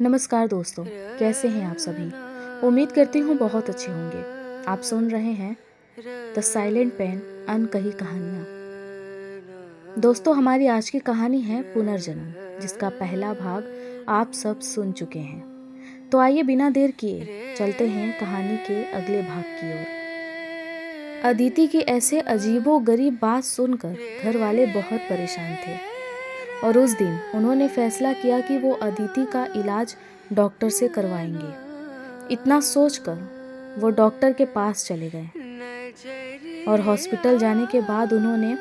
नमस्कार दोस्तों, कैसे हैं आप सभी। उम्मीद करती हूँ बहुत अच्छे होंगे। आप सुन रहे हैं द साइलेंट पेन अनकही कहानियाँ। दोस्तों, हमारी आज की कहानी है पुनर्जन्म, जिसका पहला भाग आप सब सुन चुके हैं। तो आइए बिना देर किए चलते हैं कहानी के अगले भाग की ओर। अदिति की ऐसे अजीबो गरीब बात सुनकर घर वाले बहुत परेशान थे और उस दिन उन्होंने फैसला किया कि वो अदिति का इलाज डॉक्टर से करवाएंगे। इतना सोचकर वो डॉक्टर के पास चले गए और हॉस्पिटल जाने के बाद उन्होंने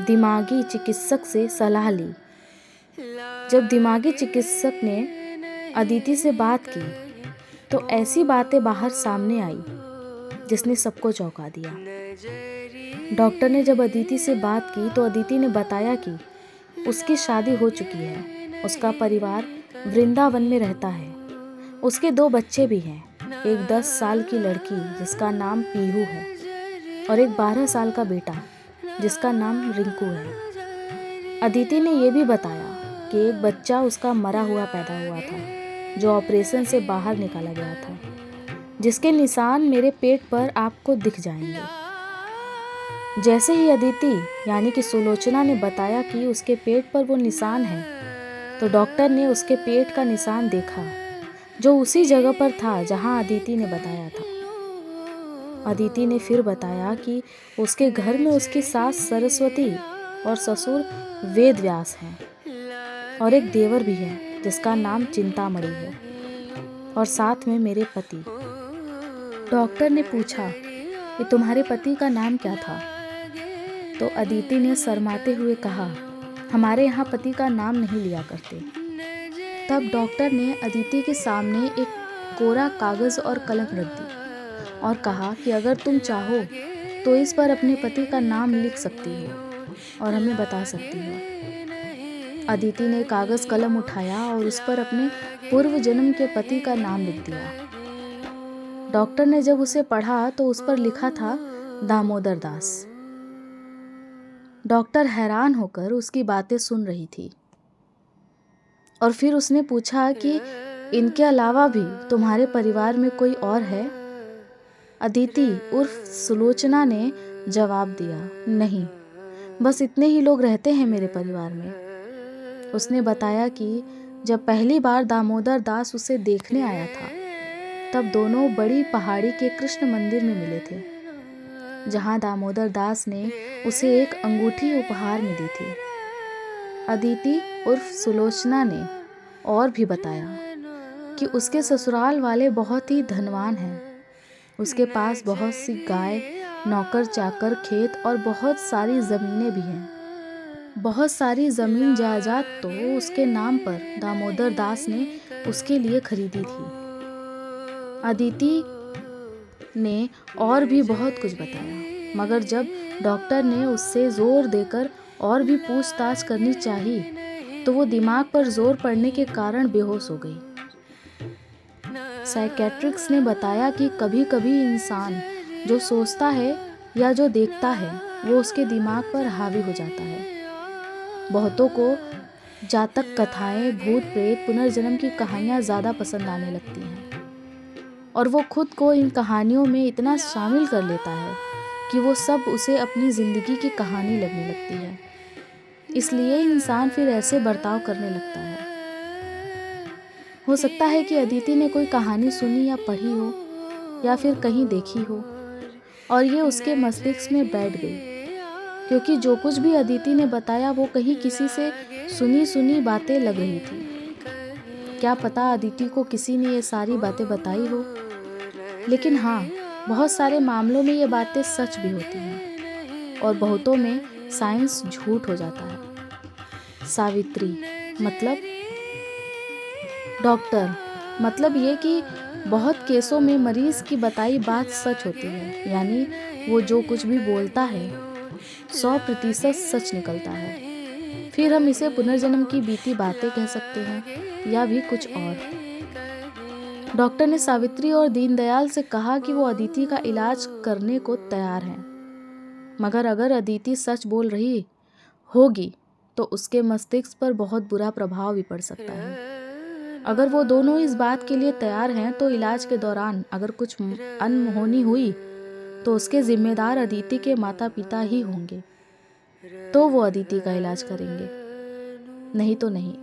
दिमागी चिकित्सक से सलाह ली। जब दिमागी चिकित्सक ने अदिति से बात की तो ऐसी बातें बाहर सामने आई जिसने सबको चौंका दिया। डॉक्टर ने जब अदिति से बात की तो अदिति ने बताया कि उसकी शादी हो चुकी है, उसका परिवार वृंदावन में रहता है, उसके 2 बच्चे भी हैं, एक 10 साल की लड़की जिसका नाम पीहू है और एक 12 साल का बेटा जिसका नाम रिंकू है। अदिति ने यह भी बताया कि एक बच्चा उसका मरा हुआ पैदा हुआ था जो ऑपरेशन से बाहर निकाला गया था, जिसके निशान मेरे पेट पर आपको दिख जाएंगे। जैसे ही अदिति यानी कि सुलोचना ने बताया कि उसके पेट पर वो निशान है, तो डॉक्टर ने उसके पेट का निशान देखा जो उसी जगह पर था जहां अदिति ने बताया था। अदिति ने फिर बताया कि उसके घर में उसकी सास सरस्वती और ससुर वेद व्यास हैं और एक देवर भी है जिसका नाम चिंतामणि है और साथ में मेरे पति। डॉक्टर ने पूछा कि तुम्हारे पति का नाम क्या था, तो अदिति ने शर्माते हुए कहा, हमारे यहाँ पति का नाम नहीं लिया करते। तब डॉक्टर ने अदिति के सामने एक कोरा कागज और कलम रख दी और कहा कि अगर तुम चाहो तो इस पर अपने पति का नाम लिख सकती हो और हमें बता सकती हो। अदिति ने कागज कलम उठाया और उस पर अपने पूर्व जन्म के पति का नाम लिख दिया। डॉक्टर ने जब उसे पढ़ा तो उस पर लिखा था दामोदर दास। डॉक्टर हैरान होकर उसकी बातें सुन रही थी और फिर उसने पूछा कि इनके अलावा भी तुम्हारे परिवार में कोई और है? अदिति उर्फ सुलोचना ने जवाब दिया, नहीं, बस इतने ही लोग रहते हैं मेरे परिवार में। उसने बताया कि जब पहली बार दामोदर दास उसे देखने आया था तब दोनों बड़ी पहाड़ी के कृष्ण मंदिर में मिले थे, जहां दामोदर दास ने उसे एक अंगूठी उपहार में दी थी। अदिति उर्फ सुलोचना ने और भी बताया कि उसके ससुराल वाले बहुत ही धनवान हैं। उसके पास बहुत सी गाय, नौकर चाकर, खेत और बहुत सारी ज़मीनें भी हैं। बहुत सारी ज़मीन जायदाद तो उसके नाम पर दामोदर दास ने उसके लिए खरीदी थी। अदिति ने और भी बहुत कुछ बताया, मगर जब डॉक्टर ने उससे जोर देकर और भी पूछताछ करनी चाही तो वो दिमाग पर जोर पड़ने के कारण बेहोश हो गई। साइकेट्रिक्स ने बताया कि कभी-कभी इंसान जो सोचता है या जो देखता है वो उसके दिमाग पर हावी हो जाता है। बहुतों को जातक कथाएं, भूत प्रेत, पुनर्जन्म की कहानियां ज़्यादा पसंद आने लगती हैं और वो खुद को इन कहानियों में इतना शामिल कर लेता है कि वो सब उसे अपनी ज़िंदगी की कहानी लगने लगती है। इसलिए इंसान फिर ऐसे बर्ताव करने लगता है। हो सकता है कि अदिति ने कोई कहानी सुनी या पढ़ी हो या फिर कहीं देखी हो और ये उसके मस्तिष्क में बैठ गई, क्योंकि जो कुछ भी अदिति ने बताया वो कहीं किसी से सुनी बातें लग रही थी। क्या पता अदिति को किसी ने ये सारी बातें बताई हो, लेकिन हाँ, बहुत सारे मामलों में ये बातें सच भी होती हैं और बहुतों में साइंस झूठ हो जाता है। सावित्री मतलब डॉक्टर, मतलब ये कि बहुत केसों में मरीज की बताई बात सच होती है, यानी वो जो कुछ भी बोलता है 100% सच निकलता है। फिर हम इसे पुनर्जन्म की बीती बातें कह सकते हैं या भी कुछ और। डॉक्टर ने सावित्री और दीनदयाल से कहा कि वो अदिति का इलाज करने को तैयार हैं, मगर अगर अदिति सच बोल रही होगी तो उसके मस्तिष्क पर बहुत बुरा प्रभाव भी पड़ सकता है। अगर वो दोनों इस बात के लिए तैयार हैं तो इलाज के दौरान अगर कुछ अनहोनी हुई तो उसके जिम्मेदार अदिति के माता पिता ही होंगे। तो वो अदिति का इलाज करेंगे, नहीं तो नहीं।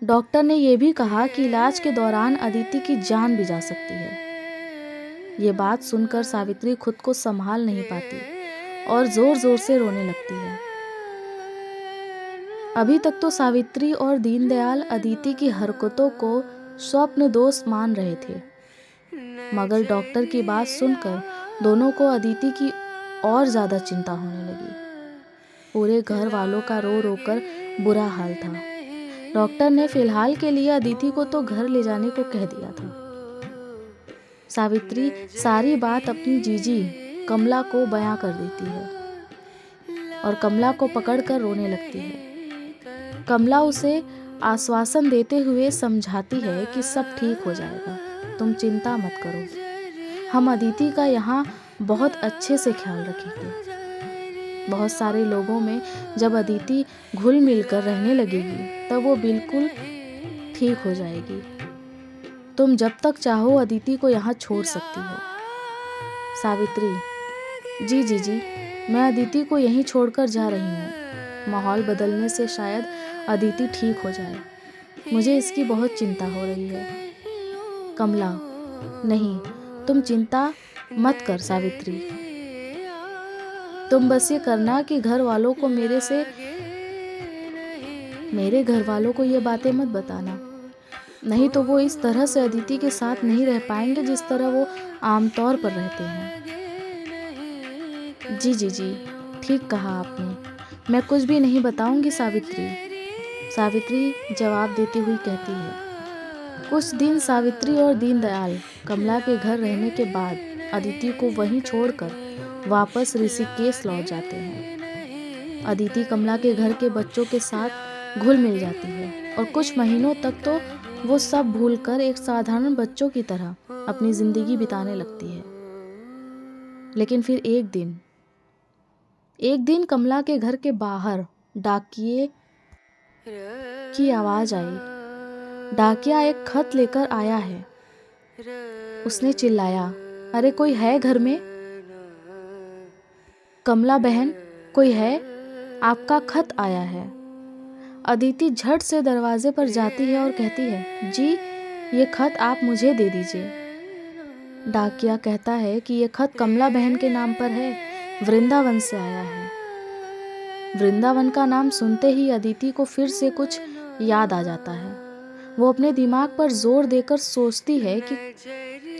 डॉक्टर ने ये भी कहा कि इलाज के दौरान अदिति की जान भी जा सकती है। ये बात सुनकर सावित्री खुद को संभाल नहीं पाती और जोर जोर से रोने लगती है। अभी तक तो सावित्री और दीनदयाल अदिति की हरकतों को स्वप्न दोष मान रहे थे, मगर डॉक्टर की बात सुनकर दोनों को अदिति की और ज्यादा चिंता होने लगी। पूरे घर वालों का रो रो कर बुरा हाल था। डॉक्टर ने फिलहाल के लिए अदिति को तो घर ले जाने को कह दिया था। सावित्री सारी बात अपनी जीजी कमला को बयां कर देती है और कमला को पकड़कर रोने लगती है। कमला उसे आश्वासन देते हुए समझाती है कि सब ठीक हो जाएगा, तुम चिंता मत करो, हम अदिति का यहाँ बहुत अच्छे से ख्याल रखेंगे। बहुत सारे लोगों में जब अदिति घुल मिल कर रहने लगेगी तब वो बिल्कुल ठीक हो जाएगी। तुम जब तक चाहो अदिति को यहाँ छोड़ सकती हो। सावित्री: जी जीजी, मैं अदिति को यहीं छोड़कर जा रही हूँ। माहौल बदलने से शायद अदिति ठीक हो जाए, मुझे इसकी बहुत चिंता हो रही है। कमला: नहीं, तुम चिंता मत कर सावित्री, तुम बस ये करना कि घर वालों को मेरे घर वालों को ये बातें मत बताना, नहीं तो वो इस तरह से अदिति के साथ नहीं रह पाएंगे जिस तरह वो आमतौर पर रहते हैं। जी जीजी, ठीक कहा आपने, मैं कुछ भी नहीं बताऊंगी सावित्री। सावित्री जवाब देती हुई कहती है। कुछ दिन सावित्री और दीनदयाल कमला के घर रहने के बाद अदिति को वहीं छोड़कर वापस ऋषिकेश लौट जाते हैं। अदिति कमला के घर के बच्चों के साथ घुल मिल जाती है और कुछ महीनों तक तो वो सब भूलकर एक साधारण बच्चों की तरह अपनी जिंदगी बिताने लगती है। लेकिन फिर एक दिन कमला के घर के बाहर डाकिये की आवाज आई। डाकिया एक खत लेकर आया है। उसने चिल्लाया, अरे कोई है घर में? कमला बहन, कोई है? आपका खत आया है। अदिति झट से दरवाजे पर जाती है और कहती है, जी ये खत आप मुझे दे दीजिए। डाकिया कहता है कि ये खत कमला बहन के नाम पर है, वृंदावन से आया है। वृंदावन का नाम सुनते ही अदिति को फिर से कुछ याद आ जाता है। वो अपने दिमाग पर जोर देकर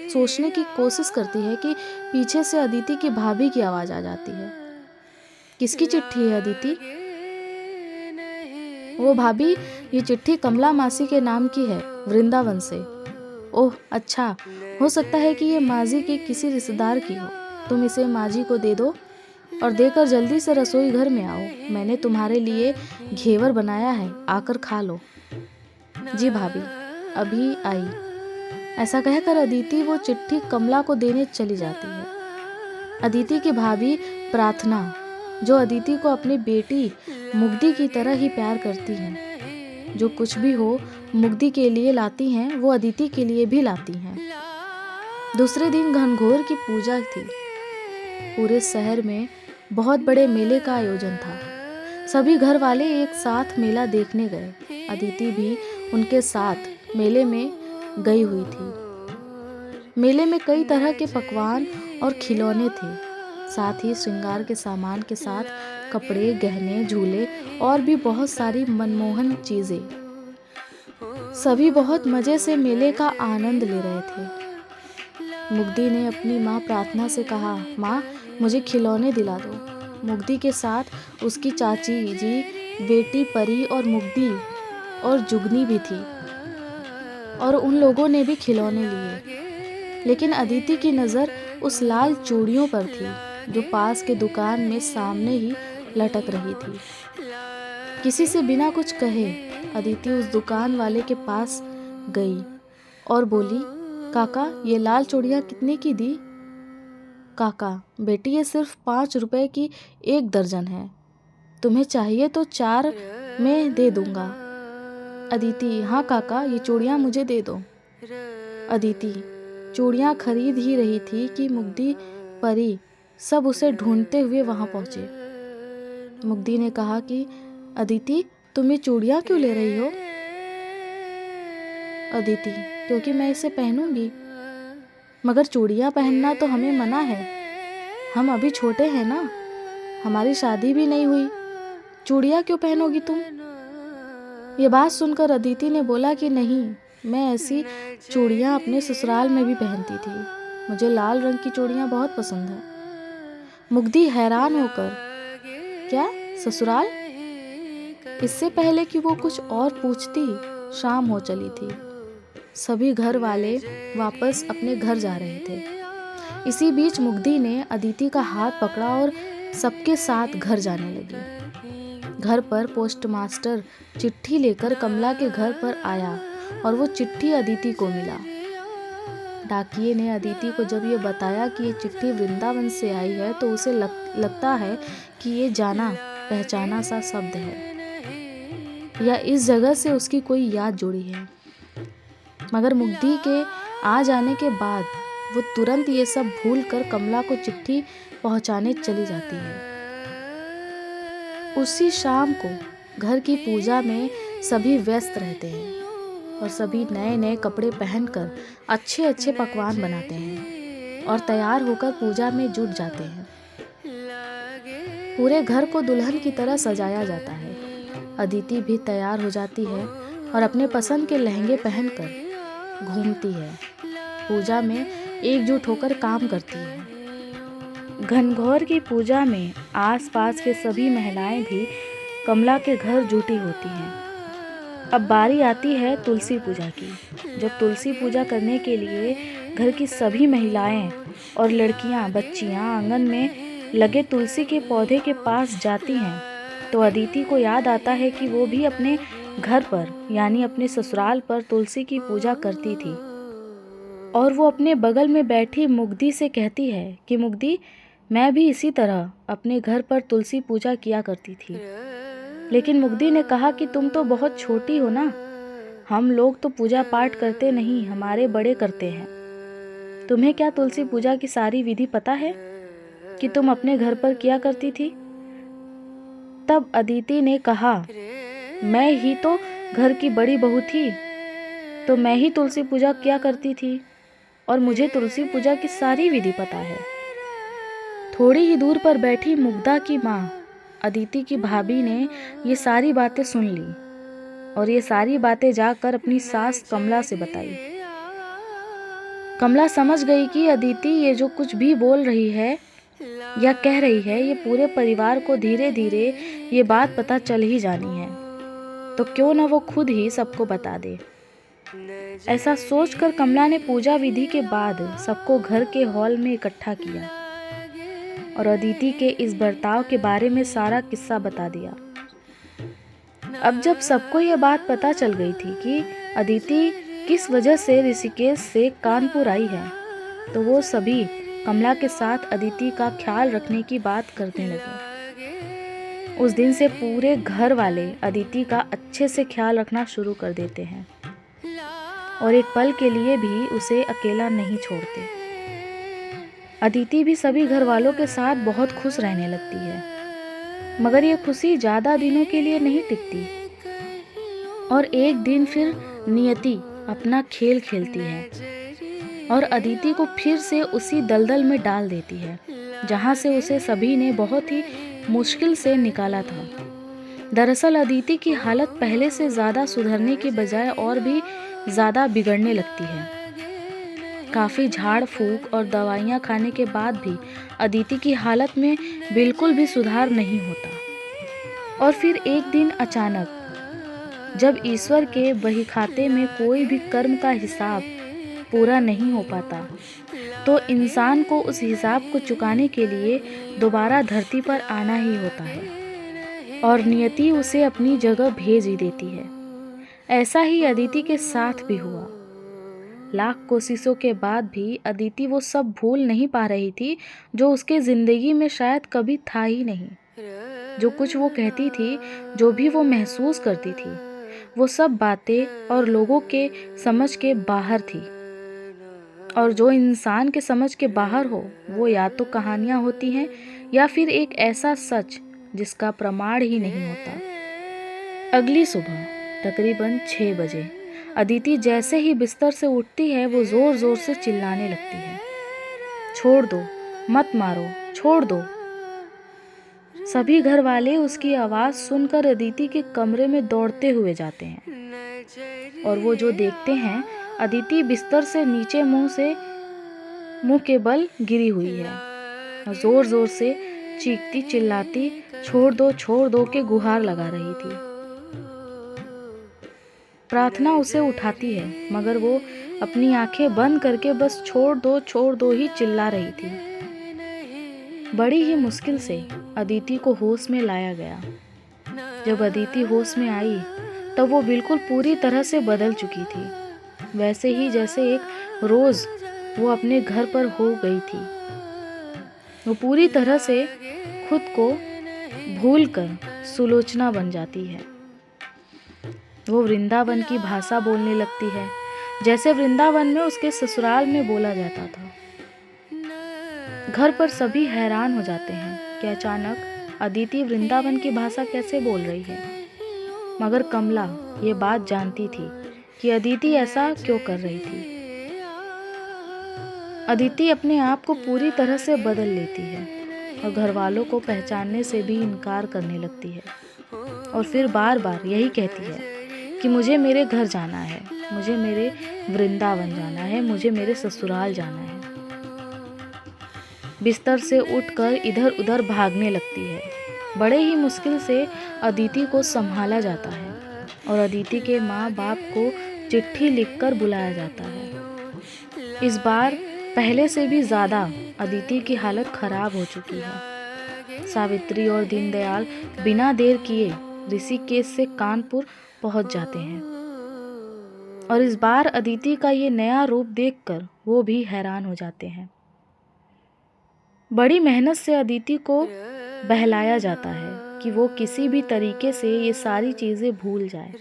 सोचने की कोशिश करती है कि पीछे से अदिति की भाभी की आवाज आ जाती है। किसकी चिट्ठी है अदिति? वो भाभी, ये चिट्ठी कमला मासी के नाम की है, वृंदावन से। ओह अच्छा, हो सकता है कि ये माजी के किसी रिश्तेदार की हो। तुम इसे माजी को दे दो और देकर जल्दी से रसोई घर में आओ। मैंने तुम्हारे लिए घेवर बनाया है, आकर खा लो। जी भाभी, अभी आई। ऐसा कहकर अदिति वो चिट्ठी कमला को देने चली जाती है। अदिति की भाभी प्रार्थना, जो अदिति को अपनी बेटी मुग्धी की तरह ही प्यार करती हैं, जो कुछ भी हो मुग्धी के लिए लाती हैं, वो अदिति के लिए भी लाती हैं। दूसरे दिन घनघोर की पूजा थी। पूरे शहर में बहुत बड़े मेले का आयोजन था। सभी घर वाले एक साथ मेला देखने गए। अदिति भी उनके साथ मेले में गई हुई थी। मेले में कई तरह के पकवान और खिलौने थे, साथ ही श्रृंगार के सामान के साथ कपड़े, गहने, झूले और भी बहुत सारी मनमोहन चीजें। सभी बहुत मजे से मेले का आनंद ले रहे थे। मुग्धी ने अपनी माँ प्रार्थना से कहा, माँ मुझे खिलौने दिला दो। मुग्धी के साथ उसकी चाची जी, बेटी परी और मुग्धी और जुगनी भी थी और उन लोगों ने भी खिलौने लिए। लेकिन अदिति की नज़र उस लाल चूड़ियों पर थी जो पास के दुकान में सामने ही लटक रही थी। किसी से बिना कुछ कहे अदिति उस दुकान वाले के पास गई और बोली, काका ये लाल चूड़ियाँ कितने की दी? काका, बेटी ये सिर्फ 5 रुपए की 1 दर्जन है, तुम्हें चाहिए तो 4 में दे दूंगा। अदिति, हाँ काका, ये चूड़ियाँ मुझे दे दो। अदिति, चूड़ियाँ खरीद ही रही थी कि मुग्धी, परी सब उसे ढूंढते हुए वहां पहुंचे। मुग्धी ने कहा कि अदिति, तुम ये चूड़ियाँ क्यों ले रही हो? अदिति, क्योंकि मैं इसे पहनूंगी। मगर चूड़ियाँ पहनना तो हमें मना है, हम अभी छोटे हैं ना, हमारी शादी भी नहीं हुई, चूड़ियाँ क्यों पहनोगी तुम? ये बात सुनकर अदिति ने बोला कि नहीं, मैं ऐसी चूड़ियाँ अपने ससुराल में भी पहनती थी, मुझे लाल रंग की चूड़ियाँ बहुत पसंद है। मुग्धी हैरान होकर, क्या ससुराल? इससे पहले कि वो कुछ और पूछती, शाम हो चली थी। सभी घर वाले वापस अपने घर जा रहे थे। इसी बीच मुग्धी ने अदिति का हाथ पकड़ा और सबके साथ घर जाने लगी। घर पर पोस्टमास्टर चिट्ठी लेकर कमला के घर पर आया और वो चिट्ठी अदिति को मिला। डाकिये ने अदिति को जब ये बताया कि ये चिट्ठी वृंदावन से आई है तो उसे लगता है कि ये जाना पहचाना सा शब्द है या इस जगह से उसकी कोई याद जुड़ी है। मगर मुग्धी के आ जाने के बाद वो तुरंत ये सब भूलकर कमला को चिट्ठी पहुंचाने चली जाती है। उसी शाम को घर की पूजा में सभी व्यस्त रहते हैं और सभी नए नए कपड़े पहनकर अच्छे अच्छे पकवान बनाते हैं और तैयार होकर पूजा में जुट जाते हैं। पूरे घर को दुल्हन की तरह सजाया जाता है। अदिति भी तैयार हो जाती है और अपने पसंद के लहंगे पहनकर घूमती है, पूजा में एकजुट होकर काम करती है। घनघोर की पूजा में आसपास के सभी महिलाएं भी कमला के घर जुटी होती हैं। अब बारी आती है तुलसी पूजा की। जब तुलसी पूजा करने के लिए घर की सभी महिलाएं और लड़कियां, बच्चियां आंगन में लगे तुलसी के पौधे के पास जाती हैं तो अदिति को याद आता है कि वो भी अपने घर पर यानी अपने ससुराल पर तुलसी की पूजा करती थी। और वो अपने बगल में बैठी मुग्धी से कहती है कि मुग्धी, मैं भी इसी तरह अपने घर पर तुलसी पूजा किया करती थी। लेकिन मुग्धी ने कहा कि तुम तो बहुत छोटी हो ना, हम लोग तो पूजा पाठ करते नहीं, हमारे बड़े करते हैं। तुम्हें क्या तुलसी पूजा की सारी विधि पता है कि तुम अपने घर पर किया करती थी? तब अदिति ने कहा, मैं ही तो घर की बड़ी बहू थी, तो मैं ही तुलसी पूजा किया करती थी और मुझे तुलसी पूजा की सारी विधि पता है। थोड़ी ही दूर पर बैठी मुग्धा की माँ अदिति की भाभी ने ये सारी बातें सुन ली और ये सारी बातें जाकर अपनी सास कमला से बताई। कमला समझ गई कि अदिति ये जो कुछ भी बोल रही है या कह रही है, ये पूरे परिवार को धीरे धीरे ये बात पता चल ही जानी है, तो क्यों ना वो खुद ही सबको बता दे। ऐसा सोचकर कमला ने पूजा विधि के बाद सबको घर के हॉल में इकट्ठा किया और अदिति के इस बर्ताव के बारे में सारा किस्सा बता दिया। अब जब सबको यह बात पता चल गई थी कि अदिति किस वजह से ऋषिकेश से कानपुर आई है, तो वो सभी कमला के साथ अदिति का ख्याल रखने की बात करने लगे। उस दिन से पूरे घर वाले अदिति का अच्छे से ख्याल रखना शुरू कर देते हैं और एक पल के लिए भी उसे अकेला नहीं छोड़ते। अदिति भी सभी घर वालों के साथ बहुत खुश रहने लगती है, मगर ये खुशी ज़्यादा दिनों के लिए नहीं टिकती और एक दिन फिर नियति अपना खेल खेलती है और अदिति को फिर से उसी दलदल में डाल देती है जहाँ से उसे सभी ने बहुत ही मुश्किल से निकाला था। दरअसल अदिति की हालत पहले से ज़्यादा सुधरने के बजाय और भी ज़्यादा बिगड़ने लगती है। काफ़ी झाड़ फूक और दवाइयाँ खाने के बाद भी अदिति की हालत में बिल्कुल भी सुधार नहीं होता। और फिर एक दिन अचानक जब ईश्वर के बही खाते में कोई भी कर्म का हिसाब पूरा नहीं हो पाता, तो इंसान को उस हिसाब को चुकाने के लिए दोबारा धरती पर आना ही होता है और नियति उसे अपनी जगह भेज ही देती है। ऐसा ही अदिति के साथ भी हुआ। लाख कोशिशों के बाद भी अदिति वो सब भूल नहीं पा रही थी जो उसके ज़िंदगी में शायद कभी था ही नहीं। जो कुछ वो कहती थी, जो भी वो महसूस करती थी, वो सब बातें और लोगों के समझ के बाहर थी। और जो इंसान के समझ के बाहर हो वो या तो कहानियाँ होती हैं या फिर एक ऐसा सच जिसका प्रमाण ही नहीं होता। अगली सुबह तकरीबन 6 बजे अदिति जैसे ही बिस्तर से उठती है वो ज़ोर ज़ोर से चिल्लाने लगती है, छोड़ दो, मत मारो, छोड़ दो। सभी घर वाले उसकी आवाज़ सुनकर अदिति के कमरे में दौड़ते हुए जाते हैं और वो जो देखते हैं अदिति बिस्तर से नीचे मुंह के बल गिरी हुई है और ज़ोर ज़ोर से चीखती चिल्लाती छोड़ दो के गुहार लगा रही थी। प्रार्थना उसे उठाती है मगर वो अपनी आंखें बंद करके बस छोड़ दो ही चिल्ला रही थी। बड़ी ही मुश्किल से अदिति को होश में लाया गया। जब अदिति होश में आई तब वो बिल्कुल पूरी तरह से बदल चुकी थी, वैसे ही जैसे एक रोज़ वो अपने घर पर हो गई थी। वो पूरी तरह से खुद को भूलकर सुलोचना बन जाती है। वो वृंदावन की भाषा बोलने लगती है जैसे वृंदावन में उसके ससुराल में बोला जाता था। घर पर सभी हैरान हो जाते हैं कि अचानक अदिति वृंदावन की भाषा कैसे बोल रही है, मगर कमला ये बात जानती थी कि अदिति ऐसा क्यों कर रही थी। अदिति अपने आप को पूरी तरह से बदल लेती है और घर वालों को पहचानने से भी इनकार करने लगती है और फिर बार बार यही कहती है कि मुझे मेरे घर जाना है, मुझे मेरे वृंदावन जाना है, मुझे मेरे ससुराल जाना है। बिस्तर से उठकर इधर उधर भागने लगती है। बड़े ही मुश्किल से अदिति को संभाला जाता है और अदिति के माँ बाप को चिट्ठी लिखकर बुलाया जाता है। इस बार पहले से भी ज़्यादा अदिति की हालत खराब हो चुकी है। सावित्री और दीनदयाल बिना देर किए ऋषिकेश से कानपुर पहुंच जाते हैं और इस बार अदिति का ये नया रूप देखकर वो भी हैरान हो जाते हैं। बड़ी मेहनत से अदिति को बहलाया जाता है कि वो किसी भी तरीके से ये सारी चीज़ें भूल जाए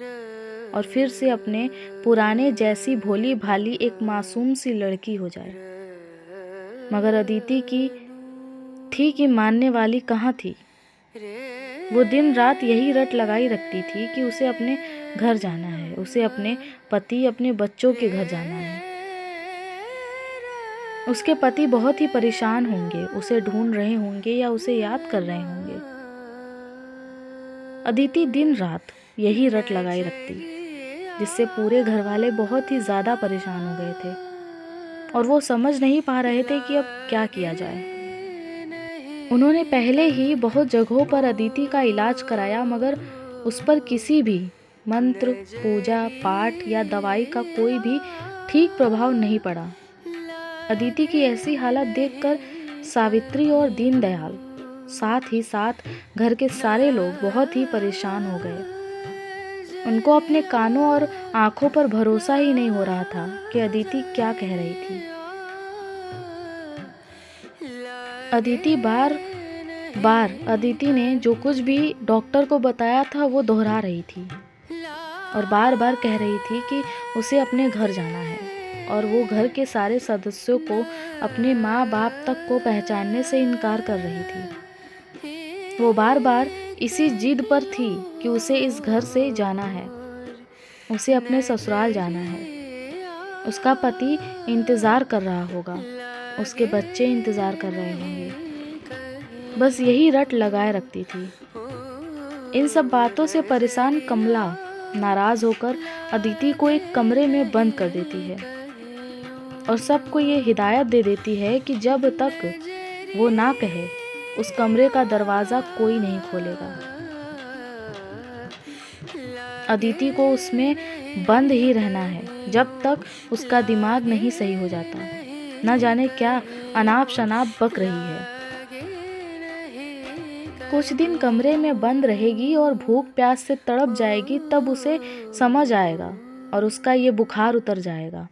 और फिर से अपने पुराने जैसी भोली भाली एक मासूम सी लड़की हो जाए। मगर अदिति की मानने वाली कहाँ थी। वो दिन रात यही रट लगाई रखती थी कि उसे अपने घर जाना है, उसे अपने पति अपने बच्चों के घर जाना है। उसके पति बहुत ही परेशान होंगे, उसे ढूंढ रहे होंगे या उसे याद कर रहे होंगे। अदिति दिन रात यही रट लगाई रखती, जिससे पूरे घर वाले बहुत ही ज़्यादा परेशान हो गए थे और वो समझ नहीं पा रहे थे कि अब क्या किया जाए। उन्होंने पहले ही बहुत जगहों पर अदिति का इलाज कराया मगर उस पर किसी भी मंत्र, पूजा, पाठ या दवाई का कोई भी ठीक प्रभाव नहीं पड़ा। अदिति की ऐसी हालत देखकर सावित्री और दीनदयाल साथ ही साथ घर के सारे लोग बहुत ही परेशान हो गए। उनको अपने कानों और आंखों पर भरोसा ही नहीं हो रहा था कि अदिति क्या कह रही थी। अदिति ने जो कुछ भी डॉक्टर को बताया था वो दोहरा रही थी और बार बार कह रही थी कि उसे अपने घर जाना है और वो घर के सारे सदस्यों को अपने माँ बाप तक को पहचानने से इनकार कर रही थी। वो बार बार इसी जिद पर थी कि उसे इस घर से जाना है, उसे अपने ससुराल जाना है। उसका पति इंतज़ार कर रहा होगा, उसके बच्चे इंतज़ार कर रहे होंगे। बस यही रट लगाए रखती थी। इन सब बातों से परेशान कमला नाराज़ होकर अदिति को एक कमरे में बंद कर देती है और सबको ये हिदायत दे देती है कि जब तक वो ना कहे उस कमरे का दरवाज़ा कोई नहीं खोलेगा। अदिति को उसमें बंद ही रहना है जब तक उसका दिमाग नहीं सही हो जाता। न जाने क्या अनाप शनाप बक रही है। कुछ दिन कमरे में बंद रहेगी और भूख प्यास से तड़प जाएगी, तब उसे समझ आएगा और उसका ये बुखार उतर जाएगा।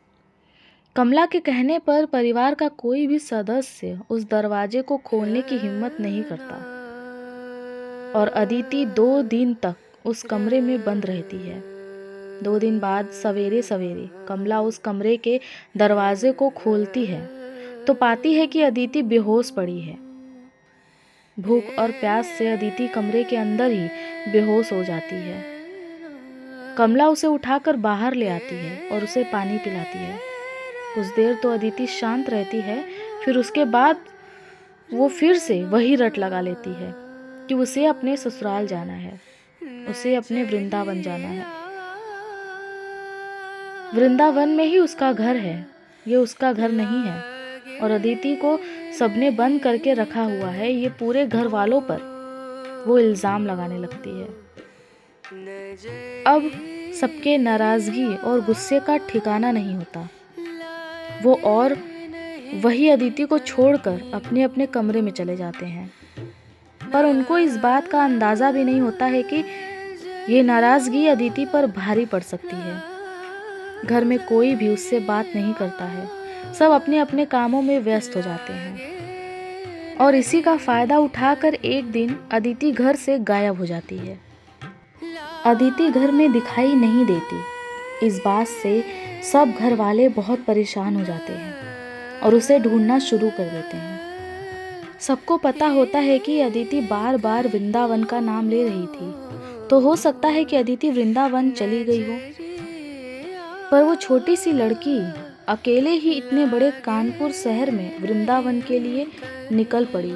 कमला के कहने पर परिवार का कोई भी सदस्य उस दरवाजे को खोलने की हिम्मत नहीं करता और अदिति 2 दिन तक उस कमरे में बंद रहती है। 2 दिन बाद सवेरे सवेरे कमला उस कमरे के दरवाजे को खोलती है तो पाती है कि अदिति बेहोश पड़ी है। भूख और प्यास से अदिति कमरे के अंदर ही बेहोश हो जाती है। कमला उसे उठाकर बाहर ले आती है और उसे पानी पिलाती है। कुछ देर तो अदिति शांत रहती है, फिर उसके बाद वो फिर से वही रट लगा लेती है कि उसे अपने ससुराल जाना है, उसे अपने वृंदावन जाना है। वृंदावन में ही उसका घर है, ये उसका घर नहीं है और अदिति को सबने बंद करके रखा हुआ है, ये पूरे घर वालों पर वो इल्ज़ाम लगाने लगती है। अब सबके नाराज़गी और गुस्से का ठिकाना नहीं होता। वो और वही अदिति को छोड़कर अपने अपने कमरे में चले जाते हैं, पर उनको इस बात का अंदाज़ा भी नहीं होता है कि ये नाराज़गी अदिति पर भारी पड़ सकती है। घर में कोई भी उससे बात नहीं करता है, सब अपने अपने कामों में व्यस्त हो जाते हैं और इसी का फ़ायदा उठाकर एक दिन अदिति घर से गायब हो जाती है। अदिति घर में दिखाई नहीं देती। इस बात से सब घर वाले बहुत परेशान हो जाते हैं और उसे ढूंढना शुरू कर देते हैं। सबको पता होता है कि अदिति बार बार वृंदावन का नाम ले रही थी, तो हो सकता है कि अदिति वृंदावन चली गई हो। पर वो छोटी सी लड़की अकेले ही इतने बड़े कानपुर शहर में वृंदावन के लिए निकल पड़ी,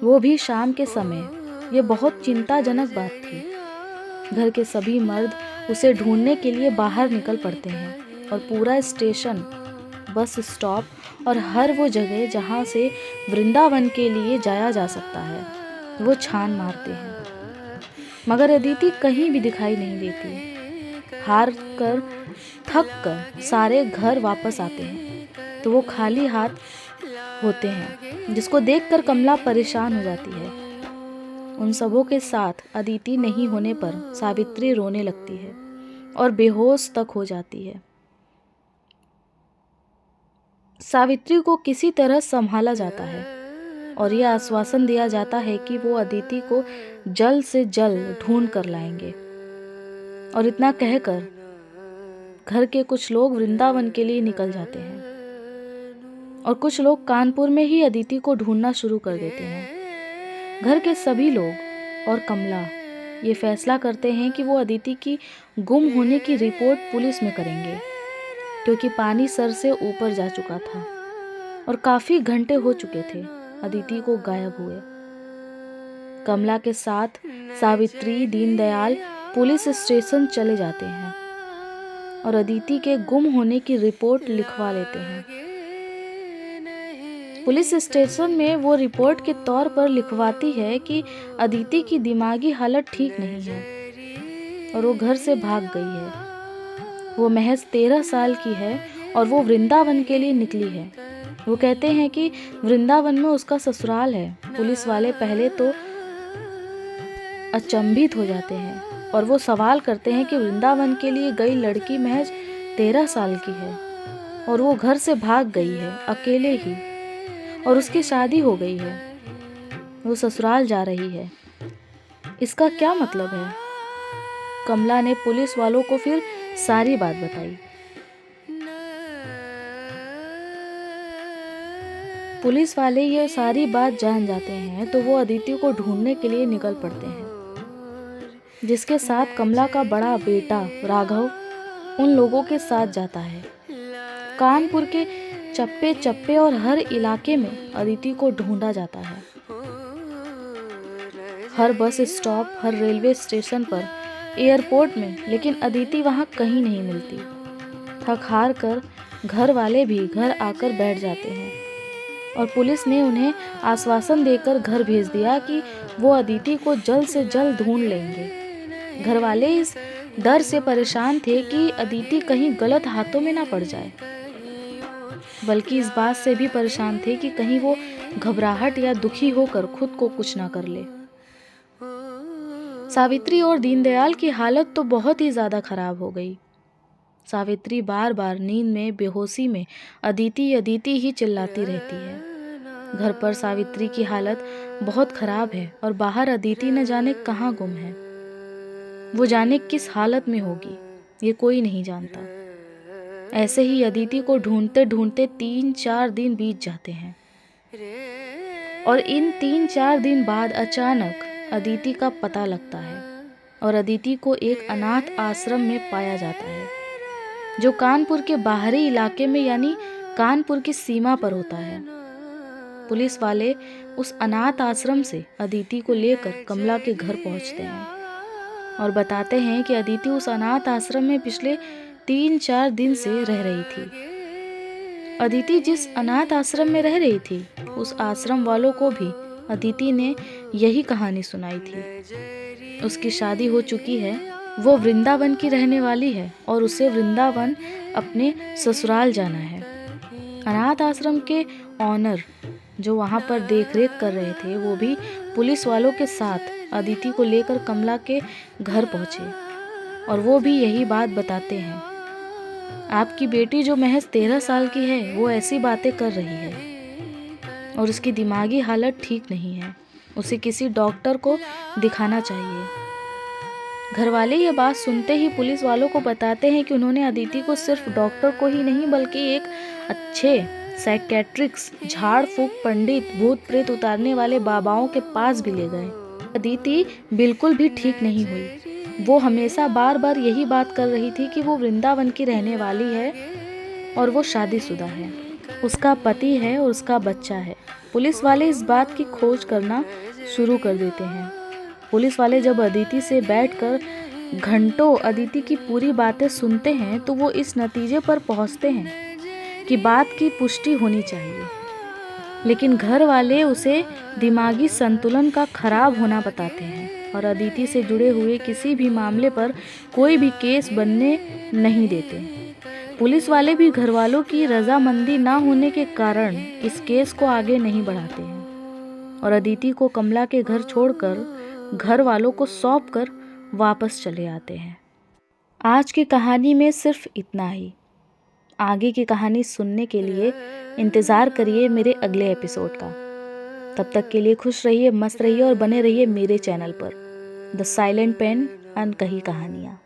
वो भी शाम के समय। ये बहुत चिंताजनक बात थी। घर के सभी मर्द उसे ढूंढने के लिए बाहर निकल पड़ते हैं और पूरा स्टेशन, बस स्टॉप और हर वो जगह जहाँ से वृंदावन के लिए जाया जा सकता है, वो छान मारते हैं, मगर अदिति कहीं भी दिखाई नहीं देती। हार कर थक कर सारे घर वापस आते हैं तो वो खाली हाथ होते हैं, जिसको देखकर कमला परेशान हो जाती है। उन सबों के साथ अदिति नहीं होने पर सावित्री रोने लगती है और बेहोश तक हो जाती है। सावित्री को किसी तरह संभाला जाता है और यह आश्वासन दिया जाता है कि वो अदिति को जल्द से जल्द ढूंढ कर लाएंगे। और इतना कहकर घर के कुछ लोग वृंदावन के लिए निकल जाते हैं और कुछ लोग कानपुर में ही अदिति को ढूंढना शुरू कर देते हैं। घर के सभी लोग और कमला ये फैसला करते हैं कि वो अदिति की गुम होने की रिपोर्ट पुलिस में करेंगे, क्योंकि पानी सर से ऊपर जा चुका था और काफ़ी घंटे हो चुके थे अदिति को गायब हुए। कमला के साथ सावित्री, दीनदयाल पुलिस स्टेशन चले जाते हैं और अदिति के गुम होने की रिपोर्ट लिखवा लेते हैं। पुलिस स्टेशन में वो रिपोर्ट के तौर पर लिखवाती है कि अदिति की दिमागी हालत ठीक नहीं है और वो घर से भाग गई है। वो महज 13 साल की है और वो वृंदावन के लिए निकली है। वो कहते हैं कि वृंदावन में उसका ससुराल है। पुलिस वाले पहले तो अचंभित हो जाते हैं और वो सवाल करते हैं कि वृंदावन के लिए गई लड़की महज 13 साल की है और वो घर से भाग गई है अकेले ही, और उसकी शादी हो गई है, वो ससुराल जा रही है। इसका क्या मतलब है? कमला ने पुलिस वालों को फिर सारी बात बताई। पुलिस वाले ये सारी बात जान जाते हैं तो वो अदिति को ढूंढने के लिए निकल पड़ते हैं, जिसके साथ कमला का बड़ा बेटा राघव उन लोगों के साथ जाता है। कानपुर के चप्पे चप्पे और हर इलाके में अदिति को ढूंढा जाता है। हर बस स्टॉप, हर रेलवे स्टेशन पर, एयरपोर्ट में, लेकिन अदिति वहाँ कहीं नहीं मिलती। थक हार कर घर वाले भी घर आकर बैठ जाते हैं और पुलिस ने उन्हें आश्वासन देकर घर भेज दिया कि वो अदिति को जल्द से जल्द ढूंढ लेंगे। घर वाले इस डर से परेशान थे कि अदिति कहीं गलत हाथों में ना पड़ जाए, बल्कि इस बात से भी परेशान थे कि कहीं वो घबराहट या दुखी होकर खुद को कुछ ना कर ले। सावित्री और दीनदयाल की हालत तो बहुत ही ज़्यादा खराब हो गई। सावित्री बार बार नींद में, बेहोशी में अदिति अदिति ही चिल्लाती रहती है। घर पर सावित्री की हालत बहुत खराब है और बाहर अदिति न जाने कहाँ गुम है। वो जाने किस हालत में होगी। ये कोई नहीं जानता। ऐसे ही अदिति को ढूंढते ढूंढते 3-4 दिन बीत जाते हैं और इन 3-4 दिन बाद अचानक अदिति का पता लगता है और अदिति को एक अनाथ आश्रम में पाया जाता है जो कानपुर के बाहरी इलाके में यानी कानपुर की सीमा पर होता है। पुलिस वाले उस अनाथ आश्रम से अदिति को लेकर कमला के घर पहुंचते हैं और बताते हैं कि अदिति उस अनाथ आश्रम में पिछले 3-4 दिन से रह रही थी। अदिति जिस अनाथ आश्रम में रह रही थी उस आश्रम वालों को भी अदिति ने यही कहानी सुनाई थी। उसकी शादी हो चुकी है, वो वृंदावन की रहने वाली है और उसे वृंदावन अपने ससुराल जाना है। अनाथ आश्रम के ऑनर जो वहाँ पर देखरेख कर रहे थे वो भी पुलिस वालों के साथ अदिति को लेकर कमला के घर पहुँचे और वो भी यही बात बताते हैं। आपकी बेटी जो महज 13 साल की है वो ऐसी बातें कर रही है और उसकी दिमागी हालत ठीक नहीं है, उसे किसी डॉक्टर को दिखाना चाहिए। घरवाले ये बात सुनते ही पुलिस वालों को बताते हैं कि उन्होंने अदिति को सिर्फ डॉक्टर को ही नहीं बल्कि एक अच्छे साइकेट्रिक्स, झाड़ फूक पंडित, भूत प्रेत उतारने वाले बाबाओं के पास भी ले गए। अदिति बिल्कुल भी ठीक नहीं हुई। वो हमेशा बार बार यही बात कर रही थी कि वो वृंदावन की रहने वाली है और वो शादीशुदा है, उसका पति है और उसका बच्चा है। पुलिस वाले इस बात की खोज करना शुरू कर देते हैं। पुलिस वाले जब अदिति से बैठकर घंटों अदिति की पूरी बातें सुनते हैं तो वो इस नतीजे पर पहुंचते हैं कि बात की पुष्टि होनी चाहिए, लेकिन घर वाले उसे दिमागी संतुलन का खराब होना बताते हैं और अदिति से जुड़े हुए किसी भी मामले पर कोई भी केस बनने नहीं देते। पुलिस वाले भी घर वालों की रजामंदी ना होने के कारण इस केस को आगे नहीं बढ़ाते हैं और अदिति को कमला के घर छोड़कर घर वालों को सौंपकर वापस चले आते हैं। आज की कहानी में सिर्फ इतना ही। आगे की कहानी सुनने के लिए इंतज़ार करिए मेरे अगले एपिसोड का। तब तक के लिए खुश रहिए, मस्त रहिए और बने रहिए मेरे चैनल पर द साइलेंट पेन अनकही कहानियाँ।